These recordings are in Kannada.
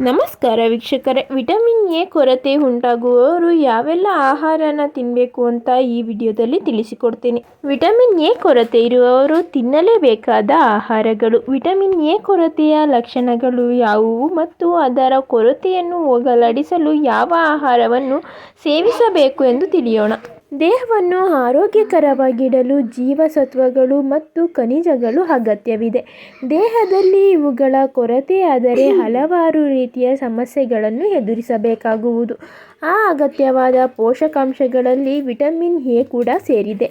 ನಮಸ್ಕಾರ ವೀಕ್ಷಕರೇ, ವಿಟಮಿನ್ ಎ ಕೊರತೆ ಉಂಟಾಗುವವರು ಯಾವೆಲ್ಲ ಆಹಾರನ ತಿನ್ನಬೇಕು ಅಂತ ಈ ವಿಡಿಯೋದಲ್ಲಿ ತಿಳಿಸಿಕೊಡ್ತೀನಿ. ವಿಟಮಿನ್ ಎ ಕೊರತೆ ಇರುವವರು ತಿನ್ನಲೇಬೇಕಾದ ಆಹಾರಗಳು. ವಿಟಮಿನ್ ಎ ಕೊರತೆಯ ಲಕ್ಷಣಗಳು ಯಾವುವು ಮತ್ತು ಅದರ ಕೊರತೆಯನ್ನು ಹೋಗಲಾಡಿಸಲು ಯಾವ ಆಹಾರವನ್ನು ಸೇವಿಸಬೇಕು ಎಂದು ತಿಳಿಯೋಣ. ದೇಹವನ್ನು ಆರೋಗ್ಯಕರವಾಗಿಡಲು ಜೀವಸತ್ವಗಳು ಮತ್ತು ಖನಿಜಗಳು ಅಗತ್ಯವಿದೆ. ದೇಹದಲ್ಲಿ ಇವುಗಳ ಕೊರತೆಯಾದರೆ ಹಲವಾರು ರೀತಿಯ ಸಮಸ್ಯೆಗಳನ್ನು ಎದುರಿಸಬೇಕಾಗುವುದು. ಆ ಅಗತ್ಯವಾದ ಪೋಷಕಾಂಶಗಳಲ್ಲಿ ವಿಟಮಿನ್ ಎ ಕೂಡ ಸೇರಿದೆ.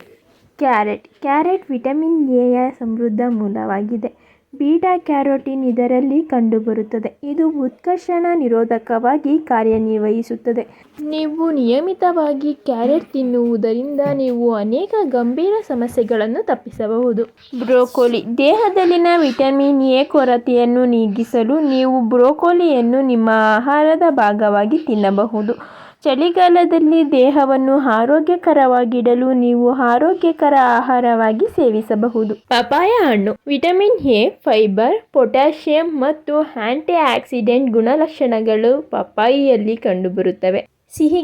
ಕ್ಯಾರೆಟ್ ವಿಟಮಿನ್ ಎಯ ಸಮೃದ್ಧ ಮೂಲವಾಗಿದೆ. ಬೀಟಾ ಕ್ಯಾರೋಟಿನ್ ಇದರಲ್ಲಿ ಕಂಡುಬರುತ್ತದೆ. ಇದು ಉತ್ಕರ್ಷಣ ನಿರೋಧಕವಾಗಿ ಕಾರ್ಯನಿರ್ವಹಿಸುತ್ತದೆ. ನೀವು ನಿಯಮಿತವಾಗಿ ಕ್ಯಾರೆಟ್ ತಿನ್ನುವುದರಿಂದ ನೀವು ಅನೇಕ ಗಂಭೀರ ಸಮಸ್ಯೆಗಳನ್ನು ತಪ್ಪಿಸಬಹುದು. ಬ್ರೋಕೊಲಿ ದೇಹದಲ್ಲಿನ ವಿಟಮಿನ್ ಎ ಕೊರತೆಯನ್ನು ನೀಗಿಸಲು ನೀವು ಬ್ರೋಕೊಲಿಯನ್ನು ನಿಮ್ಮ ಆಹಾರದ ಭಾಗವಾಗಿ ತಿನ್ನಬಹುದು. ಚಳಿಗಾಲದಲ್ಲಿ ದೇಹವನ್ನು ಆರೋಗ್ಯಕರವಾಗಿಡಲು ನೀವು ಆರೋಗ್ಯಕರ ಆಹಾರವಾಗಿ ಸೇವಿಸಬಹುದು. ಪಪಾಯ ಹಣ್ಣು ವಿಟಮಿನ್ ಎ, ಫೈಬರ್, ಪೊಟ್ಯಾಷಿಯಂ ಮತ್ತು ಆಂಟಿ ಆಕ್ಸಿಡೆಂಟ್ ಗುಣಲಕ್ಷಣಗಳು ಪಪಾಯಿಯಲ್ಲಿ ಕಂಡುಬರುತ್ತವೆ. ಸಿಹಿ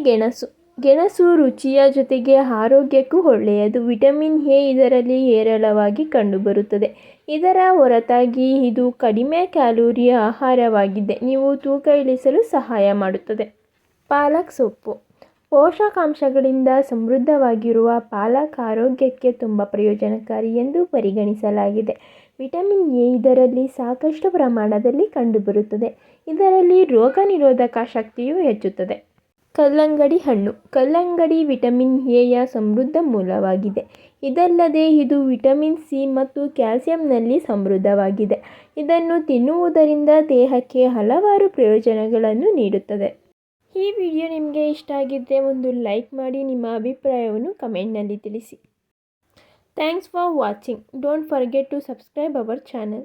ಗೆಣಸು ರುಚಿಯ ಜೊತೆಗೆ ಆರೋಗ್ಯಕ್ಕೂ ಒಳ್ಳೆಯದು. ವಿಟಮಿನ್ ಎ ಇದರಲ್ಲಿ ಹೇರಳವಾಗಿ ಕಂಡುಬರುತ್ತದೆ. ಇದರ ಹೊರತಾಗಿ ಇದು ಕಡಿಮೆ ಕ್ಯಾಲೋರಿ ಆಹಾರವಾಗಿದೆ. ನೀವು ತೂಕ ಇಳಿಸಲು ಸಹಾಯ ಮಾಡುತ್ತದೆ. ಪಾಲಕ್ ಸೊಪ್ಪು ಪೋಷಕಾಂಶಗಳಿಂದ ಸಮೃದ್ಧವಾಗಿರುವ ಪಾಲಕ್ ಆರೋಗ್ಯಕ್ಕೆ ತುಂಬ ಪ್ರಯೋಜನಕಾರಿ ಎಂದು ಪರಿಗಣಿಸಲಾಗಿದೆ. ವಿಟಮಿನ್ ಎ ಇದರಲ್ಲಿ ಸಾಕಷ್ಟು ಪ್ರಮಾಣದಲ್ಲಿ ಕಂಡುಬರುತ್ತದೆ. ಇದರಲ್ಲಿ ರೋಗ ನಿರೋಧಕ ಶಕ್ತಿಯು ಹೆಚ್ಚುತ್ತದೆ. ಕಲ್ಲಂಗಡಿ ಹಣ್ಣು ಕಲ್ಲಂಗಡಿ ವಿಟಮಿನ್ ಎಯ ಸಮೃದ್ಧ ಮೂಲವಾಗಿದೆ. ಇದಲ್ಲದೆ ಇದು ವಿಟಮಿನ್ ಸಿ ಮತ್ತು ಕ್ಯಾಲ್ಸಿಯಂನಲ್ಲಿ ಸಮೃದ್ಧವಾಗಿದೆ. ಇದನ್ನು ತಿನ್ನುವುದರಿಂದ ದೇಹಕ್ಕೆ ಹಲವಾರು ಪ್ರಯೋಜನಗಳನ್ನು ನೀಡುತ್ತದೆ. ಈ ವಿಡಿಯೋ ನಿಮಗೆ ಇಷ್ಟ ಆಗಿದ್ದರೆ ಒಂದು ಲೈಕ್ ಮಾಡಿ, ನಿಮ್ಮ ಅಭಿಪ್ರಾಯವನ್ನು ಕಮೆಂಟ್ನಲ್ಲಿ ತಿಳಿಸಿ. Thanks for watching. Don't forget to subscribe our channel.